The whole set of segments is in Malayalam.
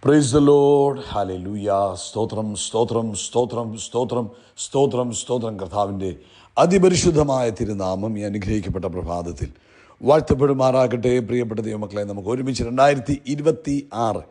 Praise the Lord. ഹല്ലേലൂയ. സ്തോത്രം സ്തോത്രം സ്തോത്രം സ്തോത്രം സ്തോത്രം സ്തോത്രം. കർത്താവിൻ്റെ അതിപരിശുദ്ധമായ തിരുനാമം ഈ അനുഗ്രഹിക്കപ്പെട്ട പ്രഭാതത്തിൽ വാഴ്ത്തപ്പെടുമാറാകട്ടെ. പ്രിയപ്പെട്ട ദൈവമക്കളെ, നമുക്ക് ഒരുമിച്ച് 2026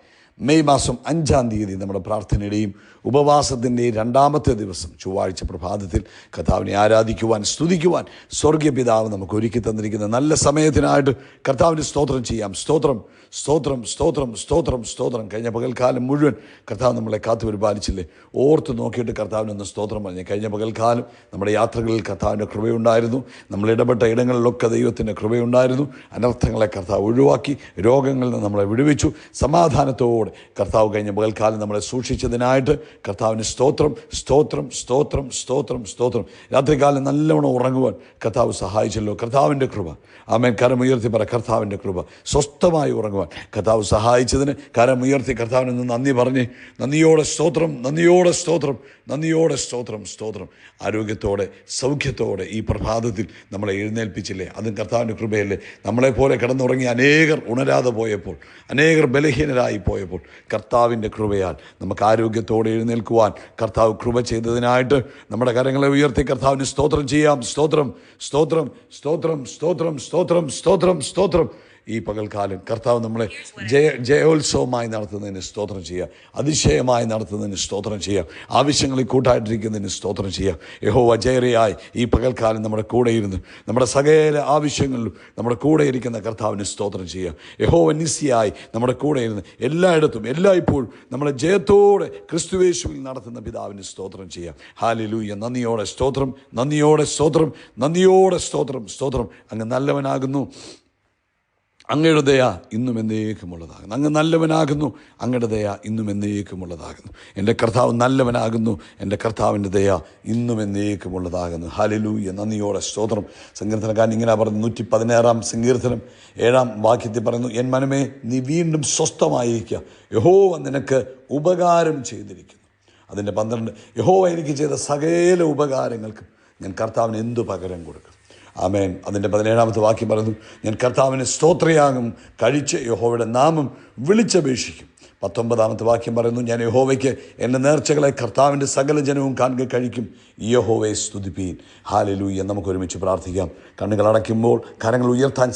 മെയ് മാസം 5-ാം തീയതി നമ്മുടെ പ്രാർത്ഥനയുടെയും ഉപവാസത്തിൻ്റെ രണ്ടാമത്തെ ദിവസം ചൊവ്വാഴ്ച പ്രഭാതത്തിൽ കർത്താവിനെ ആരാധിക്കുവാൻ, സ്തുതിക്കുവാൻ സ്വർഗീയ പിതാവ് നമുക്ക് ഒരുക്കി തന്നിരിക്കുന്ന നല്ല സമയത്തിനായിട്ട് കർത്താവിന് സ്തോത്രം ചെയ്യാം. സ്തോത്രം സ്തോത്രം സ്തോത്രം സ്തോത്രം സ്തോത്രം. കഴിഞ്ഞ പകൽക്കാലം മുഴുവൻ കർത്താവ് നമ്മളെ കാത്തു പരിപാലിച്ചില്ലേ? ഓർത്ത് നോക്കിയിട്ട് കർത്താവിനൊന്ന് സ്തോത്രം പറഞ്ഞു. കഴിഞ്ഞ പകൽക്കാലം നമ്മുടെ യാത്രകളിൽ കർത്താവിൻ്റെ കൃപയുണ്ടായിരുന്നു. നമ്മൾ ഇടപെട്ട ഇടങ്ങളിലൊക്കെ ദൈവത്തിൻ്റെ കൃപയുണ്ടായിരുന്നു. അനർത്ഥങ്ങളെ കർത്താവ് ഒഴിവാക്കി, രോഗങ്ങളിൽ നിന്ന് നമ്മളെ വിടുവിച്ചു. സമാധാനത്തോടെ കർത്താവ് കഴിഞ്ഞ പകൽക്കാലം നമ്മളെ സൂക്ഷിച്ചതിനായിട്ട് കർത്താവിന് സ്തോത്രം സ്തോത്രം സ്തോത്രം സ്തോത്രം സ്തോത്രം. രാത്രികാലം നല്ലവണ്ണം ഉറങ്ങുവാൻ കർത്താവ് സഹായിച്ചല്ലോ. കർത്താവിൻ്റെ കൃപ. ആമേൻ. കരമുയർത്തി പറ, കർത്താവിൻ്റെ കൃപ. സ്വസ്ഥമായി ഉറങ്ങുവാൻ കർത്താവ് സഹായിച്ചതിന് കരമുയർത്തി കർത്താവിന് നന്ദി പറഞ്ഞ്, നന്ദിയോടെ സ്തോത്രം, നന്ദിയോടെ സ്തോത്രം, നന്ദിയോടെ സ്തോത്രം സ്തോത്രം. ആരോഗ്യത്തോടെ സൗഖ്യത്തോടെ ഈ പ്രഭാതത്തിൽ നമ്മളെ എഴുന്നേൽപ്പിച്ചില്ലേ? അതും കർത്താവിൻ്റെ കൃപയല്ലേ? നമ്മളെപ്പോലെ കിടന്നുറങ്ങി അനേകർ ഉണരാതെ പോയപ്പോൾ, അനേകർ ബലഹീനരായി പോയപ്പോൾ കർത്താവിൻ്റെ കൃപയാൽ നമുക്ക് ആരോഗ്യത്തോടെ എഴുന്നേൽക്കുവാൻ കർത്താവ് കൃപ ചെയ്തതിനായിട്ട് നമ്മുടെ കരങ്ങളെ ഉയർത്തി കർത്താവിന് സ്തോത്രം ചെയ്യാം. സ്തോത്രം സ്തോത്രം സ്തോത്രം സ്തോത്രം സ്തോത്രം സ്തോത്രം സ്തോത്രം. ഈ പകൽക്കാലം കർത്താവ് നമ്മളെ ജയോത്സവമായി നടത്തുന്നതിന് സ്തോത്രം ചെയ്യാം. അതിശയമായി നടത്തുന്നതിന് സ്തോത്രം ചെയ്യാം. ആവശ്യങ്ങളിൽ കൂട്ടായിട്ടിരിക്കുന്നതിന് സ്തോത്രം ചെയ്യാം. യഹോവ ജയരയായി ഈ പകൽക്കാലം നമ്മുടെ കൂടെ ഇരുന്ന് നമ്മുടെ സകല ആവശ്യങ്ങളിലും നമ്മുടെ കൂടെ ഇരിക്കുന്ന കർത്താവിന് സ്തോത്രം ചെയ്യാം. യഹോവ നിസ്യായി നമ്മുടെ കൂടെ ഇരുന്ന് എല്ലായിടത്തും എല്ലായ്പ്പോഴും നമ്മളെ ജയത്തോടെ ക്രിസ്തുയേശുവിൽ നടത്തുന്ന പിതാവിന് സ്തോത്രം ചെയ്യാം. ഹല്ലേലൂയ. നന്ദിയോടെ സ്തോത്രം, നന്ദിയോടെ സ്തോത്രം, നന്ദിയോടെ സ്തോത്രം സ്തോത്രം. അങ്ങ് നല്ലവനാകുന്നു, അങ്ങയുടെ ദയ ഇന്നും എന്നേക്കുമുള്ളതാകുന്നു. അങ്ങ് നല്ലവനാകുന്നു, അങ്ങയുടെ ദയ ഇന്നും എന്നേക്കുമുള്ളതാകുന്നു. എൻ്റെ കർത്താവ് നല്ലവനാകുന്നു, എൻ്റെ കർത്താവിൻ്റെ ദയ ഇന്നും എന്നേക്കുമുള്ളതാകുന്നു. ഹല്ലേലൂയ. നന്ദിയോടെ സ്തോത്രം. സങ്കീർത്തനക്കാരൻ ഇങ്ങനെ പറഞ്ഞു, 116-ാം സങ്കീർത്തനം 7-ാം വാക്യത്തിൽ പറയുന്നു, എൻ മനമേ നീ വീണ്ടും സ്വസ്ഥമായിരിക്കുക, യഹോവ നിനക്ക് ഉപകാരം ചെയ്തിരിക്കുന്നു. അതിൻ്റെ 12, യഹോവ എനിക്ക് ചെയ്ത സകല ഉപകാരങ്ങൾക്കും ഞാൻ കർത്താവിന് എന്തു പകരം കൊടുക്കും? ആമേൻ. അതിൻ്റെ 17-ാമത്തെ വാക്യം പറയുന്നു, ഞാൻ കർത്താവിന് സ്തോത്രയാഗം കഴിച്ച് യഹോവയുടെ നാമം വിളിച്ചപേക്ഷിക്കും. 19-ാമത്തെ വാക്യം പറയുന്നു, ഞാൻ യഹോവയ്ക്ക് എൻ്റെ നേർച്ചകളെ കർത്താവിൻ്റെ സകല ജനവും കാണുക കഴിക്കും, യഹോവയെ സ്തുതിപ്പീൻ. ഹല്ലേലൂയ. നമുക്ക് ഒരുമിച്ച് പ്രാർത്ഥിക്കാം. കണ്ണുകൾ അടയ്ക്കുമ്പോൾ കരങ്ങൾ ഉയർത്താൻ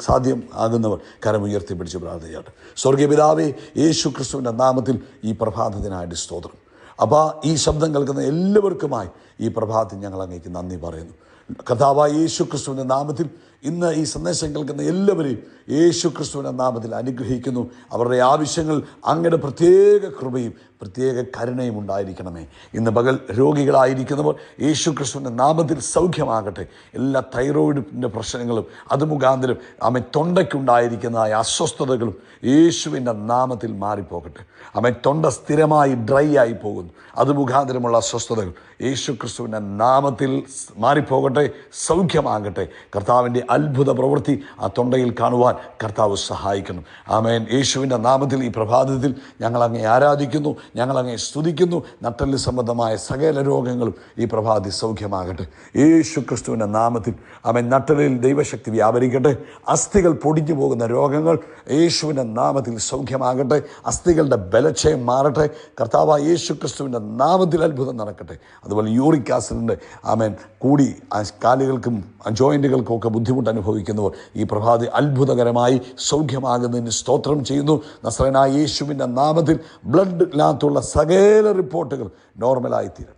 സാധ്യം ആകുന്നവർ കരം ഉയർത്തി പിടിച്ച് പ്രാർത്ഥിച്ചാട്ടെ. സ്വർഗീയ പിതാവേ, യേശു ക്രിസ്തുവിൻ്റെ നാമത്തിൽ ഈ പ്രഭാതത്തിനായിട്ട് സ്തോത്രം. അപ്പോൾ ഈ ശബ്ദം കേൾക്കുന്ന എല്ലാവർക്കുമായി ഈ പ്രഭാതത്തിൽ ഞങ്ങൾ അങ്ങേക്ക് നന്ദി പറയുന്നു. കർത്താവായ യേശു ക്രിസ്തുവിൻ്റെ നാമത്തിൽ ഇന്ന് ഈ സന്ദേശം കേൾക്കുന്ന എല്ലാവരെയും യേശു ക്രിസ്തുവിൻ്റെ നാമത്തിൽ അനുഗ്രഹിക്കുന്നു. അവരുടെ ആവശ്യങ്ങൾ അങ്ങയുടെ പ്രത്യേക കൃപയും പ്രത്യേക കരുണയും ഉണ്ടായിരിക്കണമേ. ഇന്ന് പകൽ രോഗികളായിരിക്കുന്നവർ യേശു ക്രിസ്തുവിൻ്റെ നാമത്തിൽ സൗഖ്യമാകട്ടെ. എല്ലാ തൈറോയിഡിൻ്റെ പ്രശ്നങ്ങളും അത് മുഖാന്തരം ആമേ തൊണ്ടയ്ക്കുണ്ടായിരിക്കുന്നതായ അസ്വസ്ഥതകളും യേശുവിൻ്റെ നാമത്തിൽ മാറിപ്പോകട്ടെ. ആമേ തൊണ്ട സ്ഥിരമായി ഡ്രൈ ആയി പോകുന്നു, അത് മുഖാന്തരമുള്ള അസ്വസ്ഥതകൾ യേശു ക്രിസ്തുവിൻ്റെ നാമത്തിൽ മാറിപ്പോകട്ടെ, സൗഖ്യമാകട്ടെ. കർത്താവിൻ്റെ അത്ഭുത പ്രവൃത്തി ആ തൊണ്ടയിൽ കാണുവാൻ കർത്താവ് സഹായിക്കണം. ആമേൻ. യേശുവിൻ്റെ നാമത്തിൽ ഈ പ്രഭാതത്തിൽ ഞങ്ങൾ അങ്ങേ ആരാധിക്കുന്നു, ഞങ്ങൾ അങ്ങേ സ്തുതിക്കുന്നു. നട്ടെല്ല് സംബന്ധമായ സകല രോഗങ്ങളും ഈ പ്രഭാതത്തിൽ സൗഖ്യമാകട്ടെ യേശു ക്രിസ്തുവിൻ്റെ നാമത്തിൽ. ആമേൻ. നട്ടെല്ലിൽ ദൈവശക്തി വ്യാപരിക്കട്ടെ. അസ്ഥികൾ പൊടിഞ്ഞു പോകുന്ന രോഗങ്ങൾ യേശുവിൻ്റെ നാമത്തിൽ സൗഖ്യമാകട്ടെ. അസ്ഥികളുടെ ബലക്ഷയം മാറട്ടെ. കർത്താവായ യേശു ക്രിസ്തുവിൻ്റെ നാമത്തിൽ അത്ഭുതം നടക്കട്ടെ. അതുപോലെ യൂറിക് ആസിഡിൻ്റെ ആമേൻ കൂടി കാലുകൾക്കും ജോയിൻറ്റുകൾക്കും ഒക്കെ ബുദ്ധിമുട്ട് അനുഭവിക്കുന്നവർ ഈ പ്രഭാതി അത്ഭുതകരമായി സൗഖ്യമാകുന്നതിന് സ്തോത്രം ചെയ്യുന്നു. നസ്രയനായ യേശുവിൻ്റെ നാമത്തിൽ ബ്ലഡിനകത്തുള്ള സകല റിപ്പോർട്ടുകൾ നോർമലായി തീരട്ടെ.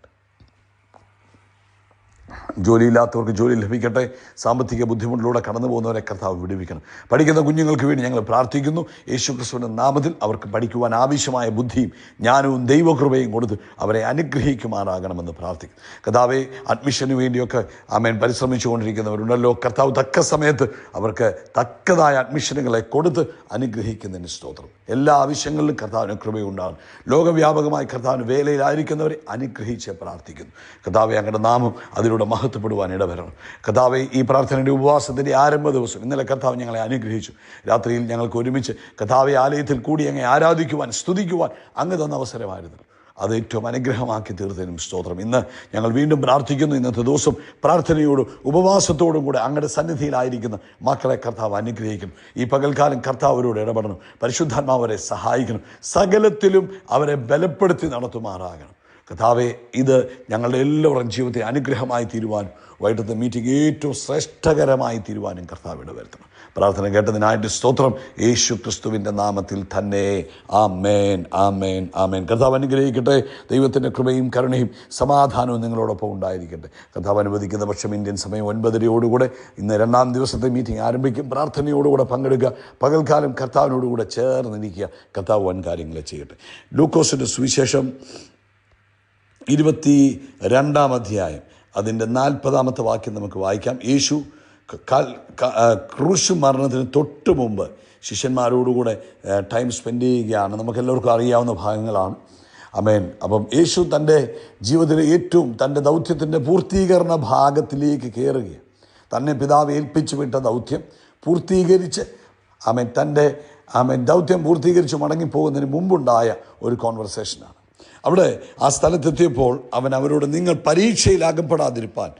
ജോലിയില്ലാത്തവർക്ക് ജോലി ലഭിക്കട്ടെ. സാമ്പത്തിക ബുദ്ധിമുട്ടിലൂടെ കടന്നു പോകുന്നവരെ കർത്താവ് വിടുവിക്കണം. പഠിക്കുന്ന കുഞ്ഞുങ്ങൾക്ക് വേണ്ടി ഞങ്ങൾ പ്രാർത്ഥിക്കുന്നു. യേശു ക്രിസ്തുവിൻ്റെ നാമത്തിൽ അവർക്ക് പഠിക്കുവാൻ ആവശ്യമായ ബുദ്ധിയും ജ്ഞാനവും ദൈവകൃപയും കൊടുത്ത് അവരെ അനുഗ്രഹിക്കുമാറാകണമെന്ന് പ്രാർത്ഥിക്കും. കർത്താവെ, അഡ്മിഷന് വേണ്ടിയൊക്കെ ആമേൻ പരിശ്രമിച്ചു കൊണ്ടിരിക്കുന്നവരുണ്ടല്ലോ. കർത്താവ് തക്ക സമയത്ത് അവർക്ക് തക്കതായ അഡ്മിഷനുകളെ കൊടുത്ത് അനുഗ്രഹിക്കുന്നതിന് സ്തോത്രം. എല്ലാ ആവശ്യങ്ങളിലും കർത്താവിന് കൃപയുണ്ടാകും. ലോകവ്യാപകമായി കർത്താവിന് വേലയിലായിരിക്കുന്നവരെ അനുഗ്രഹിച്ച് പ്രാർത്ഥിക്കുന്നു. കർത്താവെ, അങ്ങയുടെ നാമം അതിലൂടെ മഹത്വപ്പെടുവാൻ ഇടവരണം. കർത്താവെ, ഈ പ്രാർത്ഥനയുടെ ഉപവാസത്തിൻ്റെ ആരംഭ ദിവസം ഇന്നലെ കർത്താവ് ഞങ്ങളെ അനുഗ്രഹിച്ചു. രാത്രിയിൽ ഞങ്ങൾക്ക് ഒരുമിച്ച് കർത്താവെ ആലയത്തിൽ കൂടി അങ്ങ് ആരാധിക്കുവാൻ, സ്തുതിക്കുവാൻ അങ്ങ് തന്ന അവസരമായിരുന്നു. അത് ഏറ്റവും അനുഗ്രഹമാക്കി തീർത്തതിനും സ്തോത്രം. ഇന്ന് ഞങ്ങൾ വീണ്ടും പ്രാർത്ഥിക്കുന്നു. ഇന്നത്തെ ദിവസം പ്രാർത്ഥനയോടും ഉപവാസത്തോടും കൂടെ അങ്ങയുടെ സന്നിധിയിലായിരിക്കുന്ന മക്കളെ കർത്താവ് അനുഗ്രഹിക്കണം. ഈ പകൽക്കാലം കർത്താവ് അവരോട് ഇടപെടണം. പരിശുദ്ധാത്മാവ് അവരെ സഹായിക്കണം. സകലത്തിലും അവരെ ബലപ്പെടുത്തി നടത്തുമാറാകണം. കർത്താവേ, ഇത് ഞങ്ങളുടെ എല്ലാവരുടെയും ജീവിതത്തെ അനുഗ്രഹമായി തീരുവാനും വൈകിട്ടത്തെ മീറ്റിംഗ് ഏറ്റവും ശ്രേഷ്ഠകരമായി തീരുവാനും കർത്താവ് ഇടവരുത്തണം. പ്രാർത്ഥന കേട്ടതിനായിട്ട് സ്തോത്രം. യേശു ക്രിസ്തുവിൻ്റെ നാമത്തിൽ തന്നെ ആമേൻ, ആമേൻ, ആമേൻ. കർത്താവ് അനുഗ്രഹിക്കട്ടെ. ദൈവത്തിൻ്റെ കൃപയും കരുണയും സമാധാനവും നിങ്ങളോടൊപ്പം ഉണ്ടായിരിക്കട്ടെ. കർത്താവ് അനുവദിക്കുന്ന പക്ഷം ഇന്ത്യൻ സമയം 9:30 ഇന്ന് 2-ാം ദിവസത്തെ മീറ്റിംഗ് ആരംഭിക്കും. പ്രാർത്ഥനയോടുകൂടെ പങ്കെടുക്കുക. പകൽക്കാലം കർത്താവിനോടുകൂടെ ചേർന്നിരിക്കുക. കർത്താവ് വൻ കാര്യങ്ങളെ ചെയ്യട്ടെ. ലൂക്കോസിൻ്റെ സുവിശേഷം 22-ാം അധ്യായം അതിൻ്റെ 40-ാമത്തെ വാക്യം നമുക്ക് വായിക്കാം. യേശു ക്രൂശ് മരണത്തിന് തൊട്ട് മുമ്പ് ശിഷ്യന്മാരോടുകൂടെ ടൈം സ്പെൻഡ് ചെയ്യുകയാണ്. നമുക്കെല്ലാവർക്കും അറിയാവുന്ന ഭാഗങ്ങളാണ്. ആമേൻ. അപ്പം യേശു തൻ്റെ ജീവിതത്തിലെ ഏറ്റവും തൻ്റെ ദൗത്യത്തിൻ്റെ പൂർത്തീകരണ ഭാഗത്തിലേക്ക് കയറുകയാണ്. തന്നെ പിതാവ് ഏൽപ്പിച്ചു വിട്ട ദൗത്യം പൂർത്തീകരിച്ച് ദൗത്യം പൂർത്തീകരിച്ച് മടങ്ങിപ്പോകുന്നതിന് മുമ്പുണ്ടായ ഒരു കോൺവെർസേഷനാണ്. അവിടെ ആ സ്ഥലത്തെത്തിയപ്പോൾ അവൻ അവരോട്, നിങ്ങൾ പരീക്ഷയിൽ അകപ്പെടാതിരിപ്പാൻ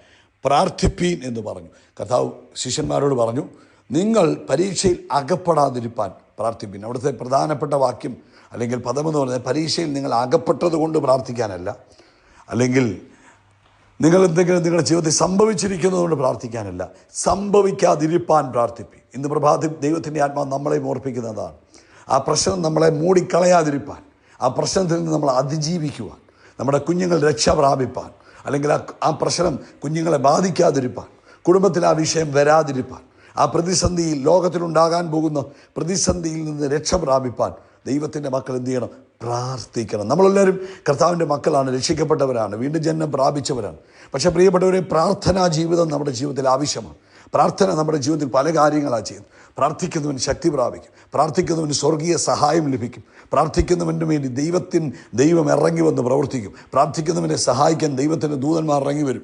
പ്രാർത്ഥിപ്പീൻ എന്ന് പറഞ്ഞു. കർത്താവ് ശിഷ്യന്മാരോട് പറഞ്ഞു, നിങ്ങൾ പരീക്ഷയിൽ അകപ്പെടാതിരിപ്പാൻ പ്രാർത്ഥിപ്പീൻ. അവിടുത്തെ പ്രധാനപ്പെട്ട വാക്യം അല്ലെങ്കിൽ പദമെന്ന് പറഞ്ഞാൽ പരീക്ഷയിൽ നിങ്ങൾ അകപ്പെട്ടത് കൊണ്ട് പ്രാർത്ഥിക്കാനല്ല, അല്ലെങ്കിൽ നിങ്ങൾ എന്തെങ്കിലും നിങ്ങളുടെ ജീവിതത്തിൽ സംഭവിച്ചിരിക്കുന്നതുകൊണ്ട് പ്രാർത്ഥിക്കാനല്ല, സംഭവിക്കാതിരിപ്പാൻ പ്രാർത്ഥിപ്പീൻ. ഇന്ന് പ്രഭാതത്തിൽ ദൈവത്തിൻ്റെ ആത്മാവ് നമ്മളെ ഓർപ്പിക്കുന്നതാണ്. ആ പ്രശ്നം നമ്മളെ മൂടിക്കളയാതിരിപ്പാൻ, ആ പ്രശ്നത്തിൽ നിന്ന് നമ്മൾ അതിജീവിക്കുവാൻ, നമ്മുടെ കുഞ്ഞുങ്ങൾ രക്ഷ പ്രാപിപ്പാൻ, അല്ലെങ്കിൽ ആ പ്രശ്നം കുഞ്ഞുങ്ങളെ ബാധിക്കാതിരിപ്പാൻ, കുടുംബത്തിൽ ആ വിഷയം വരാതിരിപ്പാൻ, ആ പ്രതിസന്ധിയിൽ ലോകത്തിലുണ്ടാകാൻ പോകുന്ന പ്രതിസന്ധിയിൽ നിന്ന് രക്ഷ പ്രാപിപ്പാൻ ദൈവത്തിൻ്റെ മക്കൾ എന്ത് ചെയ്യണം? പ്രാർത്ഥിക്കണം. നമ്മളെല്ലാവരും കർത്താവിൻ്റെ മക്കളാണ്, രക്ഷിക്കപ്പെട്ടവരാണ്, വീണ്ടും ജന്മം പ്രാപിച്ചവരാണ്. പക്ഷേ പ്രിയപ്പെട്ടവരെ, പ്രാർത്ഥനാ ജീവിതം നമ്മുടെ ജീവിതത്തിൽ ആവശ്യമാണ്. പ്രാർത്ഥന നമ്മുടെ ജീവിതത്തിൽ പല കാര്യങ്ങളാണ് ചെയ്യുന്നത്. പ്രാർത്ഥിക്കുന്നവന് ശക്തി പ്രാപിക്കും, പ്രാർത്ഥിക്കുന്നവന് സ്വർഗീയ സഹായം ലഭിക്കും, പ്രാർത്ഥിക്കുന്നവന് വേണ്ടി ദൈവം ഇറങ്ങി വന്ന് പ്രവർത്തിക്കും, പ്രാർത്ഥിക്കുന്നവനെ സഹായിക്കാൻ ദൈവത്തിൻ്റെ ദൂതന്മാർ ഇറങ്ങി വരും.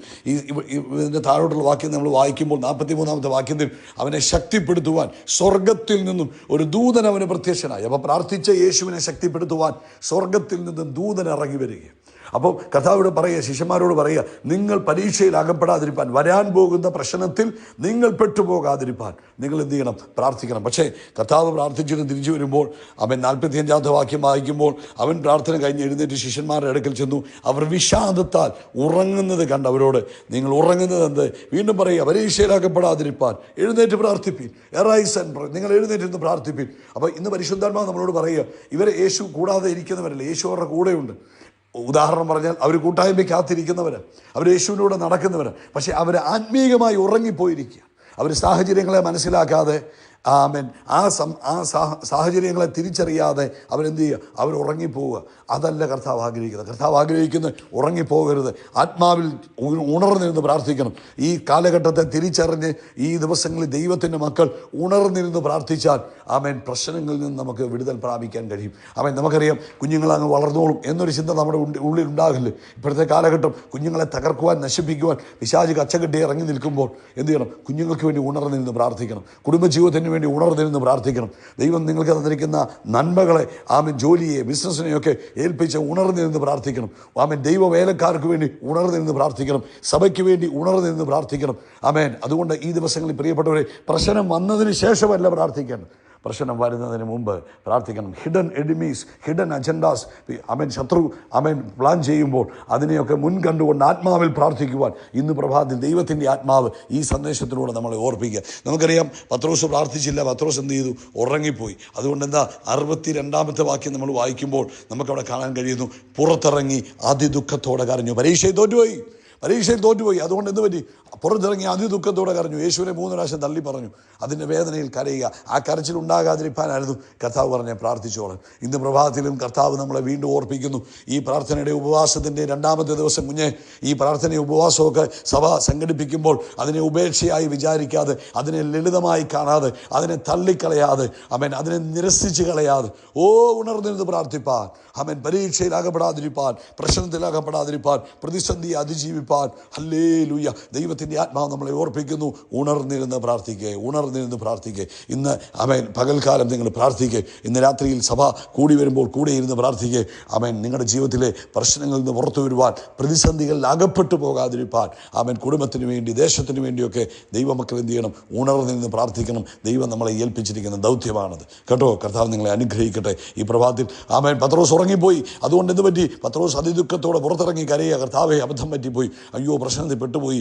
ഇതിൻ്റെ താഴോട്ടുള്ള വാക്യം നമ്മൾ വായിക്കുമ്പോൾ 43-ാമത്തെ വാക്യത്തിൽ അവനെ ശക്തിപ്പെടുത്തുവാൻ സ്വർഗത്തിൽ നിന്നും ഒരു ദൂതൻ അവന് പ്രത്യക്ഷനായി. അപ്പോൾ പ്രാർത്ഥിച്ച യേശുവിനെ ശക്തിപ്പെടുത്തുവാൻ സ്വർഗത്തിൽ നിന്നും ദൂതൻ ഇറങ്ങി വരികയാണ്. അപ്പോൾ കർത്താവോട് പറയുക, ശിഷ്യന്മാരോട് പറയുക, നിങ്ങൾ പരീക്ഷയിൽ അകപ്പെടാതിരിപ്പാൻ, വരാൻ പോകുന്ന പ്രശ്നത്തിൽ നിങ്ങൾ പെട്ടുപോകാതിരിപ്പാൻ നിങ്ങൾ എന്ത് ചെയ്യണം? പ്രാർത്ഥിക്കണം. പക്ഷേ കർത്താവ് പ്രാർത്ഥിച്ചിട്ട് തിരിച്ചു വരുമ്പോൾ അവൻ 45-ാമത്തെ വാക്യം വായിക്കുമ്പോൾ അവൻ പ്രാർത്ഥന കഴിഞ്ഞ് എഴുന്നേറ്റ് ശിഷ്യന്മാരുടെ അടുക്കൽ ചെന്നു. അവർ വിഷാദത്താൽ ഉറങ്ങുന്നത് കണ്ട് അവരോട്, നിങ്ങൾ ഉറങ്ങുന്നത് എന്ത്? വീണ്ടും പറയുക, പരീക്ഷയിൽ അകപ്പെടാതിരിപ്പാൻ എഴുന്നേറ്റ് പ്രാർത്ഥിപ്പീൻ. നിങ്ങൾ എഴുന്നേറ്റ് പ്രാർത്ഥിപ്പീൻ. അപ്പോൾ ഇന്ന് പരിശുദ്ധാത്മാവ് നമ്മളോട് പറയുക, ഇവരെ യേശു കൂടാതെ ഇരിക്കുന്നവരല്ല, യേശു അവരുടെ കൂടെയുണ്ട്. ഉദാഹരണം പറഞ്ഞാൽ അവർ കൂട്ടായ്മയ്ക്കകത്തിരിക്കുന്നവരാണ്, അവർ യേശുവിനൂടെ നടക്കുന്നവരാണ്. പക്ഷേ അവർ ആത്മീയമായി ഉറങ്ങിപ്പോയിരിക്കുക. അവർ സാഹചര്യങ്ങളെ മനസ്സിലാക്കാതെ സാഹചര്യങ്ങളെ തിരിച്ചറിയാതെ അവരെന്ത് ചെയ്യുക? അവർ ഉറങ്ങിപ്പോവുക. അതല്ല കർത്താവ് ആഗ്രഹിക്കുന്നത്. കർത്താവ് ആഗ്രഹിക്കുന്നത് ഉറങ്ങിപ്പോകരുത്, ആത്മാവിൽ ഉണർന്നിരുന്ന് പ്രാർത്ഥിക്കണം. ഈ കാലഘട്ടത്തെ തിരിച്ചറിഞ്ഞ് ഈ ദിവസങ്ങളിൽ ദൈവത്തിൻ്റെ മക്കൾ ഉണർന്നിരുന്ന് പ്രാർത്ഥിച്ചാൽ പ്രശ്നങ്ങളിൽ നിന്ന് നമുക്ക് വിടുതൽ പ്രാപിക്കാൻ കഴിയും. നമുക്കറിയാം, കുഞ്ഞുങ്ങളങ്ങ് വളർന്നോളും എന്നൊരു ചിന്ത നമ്മുടെ ഉള്ളിൽ ഉണ്ടാകില്ല. ഇപ്പോഴത്തെ കാലഘട്ടം കുഞ്ഞുങ്ങളെ തകർക്കുവാൻ, നശിപ്പിക്കുവാൻ പിശാച് കച്ചകെട്ടി ഇറങ്ങി നിൽക്കുമ്പോൾ എന്ത് ചെയ്യണം? കുഞ്ഞുങ്ങൾക്ക് വേണ്ടി ഉണർന്നിരുന്ന് പ്രാർത്ഥിക്കണം. കുടുംബജീവിതത്തിന് വേണ്ടി ഉണർന്നിരുന്ന് പ്രാർത്ഥിക്കണം. ദൈവം നിങ്ങൾക്ക് തന്നിരിക്കുന്ന നന്മകളെ, ജോലിയെ, ബിസിനസ്സിനെയൊക്കെ ഏൽപ്പിച്ച് ഉണർന്നിരുന്ന് പ്രാർത്ഥിക്കണം. ദൈവ വേലക്കാർക്ക് വേണ്ടി ഉണർന്നിരുന്ന് പ്രാർത്ഥിക്കണം. സഭയ്ക്ക് വേണ്ടി ഉണർന്നിരുന്ന് പ്രാർത്ഥിക്കണം. അതുകൊണ്ട് ഈ ദിവസങ്ങളിൽ പ്രിയപ്പെട്ടവരെ, പ്രശ്നം വന്നതിന് ശേഷമല്ല പ്രാർത്ഥിക്കേണ്ടത്, പ്രശ്നം വരുന്നതിന് മുമ്പ് പ്രാർത്ഥിക്കണം. ഹിഡൻ എഡിമീസ്, ഹിഡൻ അജൻഡാസ് ശത്രു പ്ലാൻ ചെയ്യുമ്പോൾ അതിനെയൊക്കെ മുൻകണ്ടുകൊണ്ട് ആത്മാവിൽ പ്രാർത്ഥിക്കുവാൻ ഇന്ന് പ്രഭാതത്തിൽ ദൈവത്തിൻ്റെ ആത്മാവ് ഈ സന്ദേശത്തിലൂടെ നമ്മളെ ഓർപ്പിക്കുക. നമുക്കറിയാം, പത്രോസ് പ്രാർത്ഥിച്ചില്ല, പത്രോസ് എന്ത് ചെയ്തു? ഉറങ്ങിപ്പോയി. അതുകൊണ്ട് എന്താ 62-ാമത്തെ വാക്യം നമ്മൾ വായിക്കുമ്പോൾ നമുക്കവിടെ കാണാൻ കഴിയുന്നു, പുറത്തിറങ്ങി അതിദുഃഖത്തോടെ കരഞ്ഞു. പരീക്ഷയിൽ തോറ്റുപോയി. അതുകൊണ്ട് എന്ത് പറ്റി? പുറത്തിറങ്ങി അതിദുഃഖത്തോടെ കരഞ്ഞു. യേശുവിനെ 3 പ്രാവശ്യം തള്ളി പറഞ്ഞു. അതിൻ്റെ വേദനയിൽ കരയുക. ആ കരച്ചിൽ ഉണ്ടാകാതിരിക്കാനായിരുന്നു കർത്താവ് പറഞ്ഞ പ്രാർത്ഥിച്ചോളാൻ. ഇന്ന് പ്രഭാതത്തിലും കർത്താവ് നമ്മളെ വീണ്ടും ഓർപ്പിക്കുന്നു. ഈ പ്രാർത്ഥനയുടെ ഉപവാസത്തിൻ്റെ 2-ാമത്തെ ദിവസം കുഞ്ഞെ, ഈ പ്രാർത്ഥനയും ഉപവാസമൊക്കെ സഭ സംഘടിപ്പിക്കുമ്പോൾ അതിനെ ഉപേക്ഷയായി വിചാരിക്കാതെ, അതിനെ ലളിതമായി കാണാതെ, അതിനെ തള്ളിക്കളയാതെ, അതിനെ നിരസിച്ച് കളയാതെ ഉണർന്നിരുന്ന് പ്രാർത്ഥിപ്പാൻ, പരീക്ഷയിൽ അകപ്പെടാതിരിപ്പാൻ, പ്രശ്നത്തിൽ അകപ്പെടാതിരിപ്പാൻ, പ്രതിസന്ധിയെ അതിജീവിപ്പാൻ പ്രാർത്ഥിപ്പാൻ ഹല്ലേലൂയ ദൈവത്തിൻ്റെ ആത്മാവ് നമ്മളെ ഓർപ്പിക്കുന്നു. ഉണർന്നിരുന്ന് പ്രാർത്ഥിക്കുക. ഇന്ന് ആമേൻ പകൽക്കാലം നിങ്ങൾ പ്രാർത്ഥിക്കുക. ഇന്ന് രാത്രിയിൽ സഭ കൂടി വരുമ്പോൾ കൂടെ ഇരുന്ന് പ്രാർത്ഥിക്കുക. ആമേൻ നിങ്ങളുടെ ജീവിതത്തിലെ പ്രശ്നങ്ങളിൽ നിന്ന് പുറത്തു വരുവാൻ, പ്രതിസന്ധികളിൽ അകപ്പെട്ടു പോകാതിരിപ്പാൻ, ആമേൻ കുടുംബത്തിന് വേണ്ടി, ദേശത്തിന് വേണ്ടിയൊക്കെ ദൈവമക്കൾ എന്ത് ചെയ്യണം? ഉണർന്നിരുന്ന് പ്രാർത്ഥിക്കണം. ദൈവം നമ്മളെ ഏൽപ്പിച്ചിരിക്കുന്ന ദൗത്യമാണത് കേട്ടോ. കർത്താവ് നിങ്ങളെ അനുഗ്രഹിക്കട്ടെ. ഈ പ്രഭാതത്തിൽ ആമേൻ പത്രോസ് ഉറങ്ങിപ്പോയി. അതുകൊണ്ട് എന്ത് പറ്റി? പത്രോസ് അതിദുഃഖത്തോടെ പുറത്തിറങ്ങി കരയുക, കർത്താവെ അബദ്ധം പറ്റിപ്പോയി, അയ്യോ പ്രശ്നത്തിൽ പെട്ടുപോയി,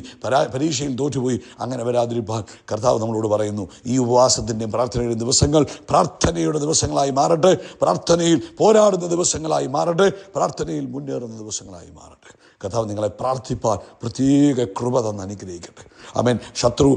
പരീക്ഷയിൽ തോറ്റുപോയി. അങ്ങനെ വരാതിരിപ്പാൻ കർത്താവ് നമ്മളോട് പറയുന്നു. ഈ ഉപവാസത്തിൻ്റെയും പ്രാർത്ഥനയുടെ ദിവസങ്ങൾ പ്രാർത്ഥനയുടെ ദിവസങ്ങളായി മാറട്ടെ, പ്രാർത്ഥനയിൽ പോരാടുന്ന ദിവസങ്ങളായി മാറട്ടെ, പ്രാർത്ഥനയിൽ മുന്നേറുന്ന ദിവസങ്ങളായി മാറട്ടെ. കർത്താവ് നിങ്ങളെ പ്രാർത്ഥിപ്പാൻ പ്രത്യേക കൃപ തന്ന് അനുഗ്രഹിക്കട്ടെ. ആമേൻ. ശത്രു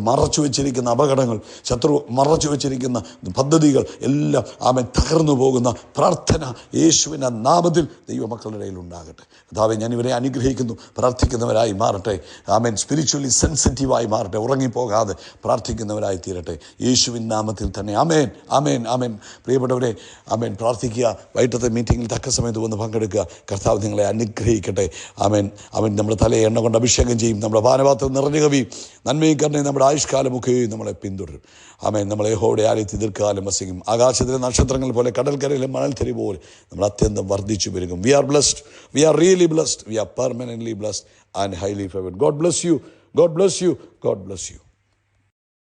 മറച്ചു വെച്ചിരിക്കുന്ന അപകടങ്ങൾ, ശത്രു മറച്ചു വെച്ചിരിക്കുന്ന പദ്ധതികൾ എല്ലാം ആമേൻ തകർന്നു പോകുന്ന പ്രാർത്ഥന യേശുവിൻ്റെ നാമത്തിൽ ദൈവമക്കളുടെ ഇടയിൽ ഉണ്ടാകട്ടെ. കർത്താവെ ഞാൻ ഇവരെ അനുഗ്രഹിക്കുന്നു. പ്രാർത്ഥിക്കുന്നവരായി മാറട്ടെ. ആമേൻ. സ്പിരിച്വലി സെൻസിറ്റീവായി മാറട്ടെ. ഉറങ്ങിപ്പോകാതെ പ്രാർത്ഥിക്കുന്നവരായി തീരട്ടെ യേശുവിൻ നാമത്തിൽ തന്നെ. ആമേൻ, ആമേൻ, ആമേൻ. പ്രിയപ്പെട്ടവരെ, ആമേൻ. പ്രാർത്ഥിക്കുക. വൈകിട്ടത്തെ മീറ്റിങ്ങിൽ തക്ക സമയത്ത് വന്ന് പങ്കെടുക്കുക. കർത്താവ് നിങ്ങളെ അനുഗ്രഹിക്കട്ടെ. ആമേൻ. അവൻ നമ്മുടെ തലയെ എണ്ണ കൊണ്ട് അഭിഷേകം ചെയ്യും. നമ്മുടെ പാനപാത്രം നിറഞ്ഞു കവിയും. നന്മയും കരുണയും നമ്മുടെ ആയുഷ്കാലമൊക്കെ നമ്മളെ പിന്തുടരും. ആമേൻ. നമ്മളെ യഹോവയുടെ ആലയത്തിൽ ദീർഘകാലം വസിക്കും. ആകാശത്തിലെ നക്ഷത്രങ്ങൾ പോലെ, കടൽക്കരയിലെ മണൽത്തരി പോലെ നമ്മൾ അത്യന്തം വർദ്ധിച്ചു പെരുകും. We are blessed. We are really blessed. We are permanently blessed and highly favoured. God bless you. God bless you. God bless U.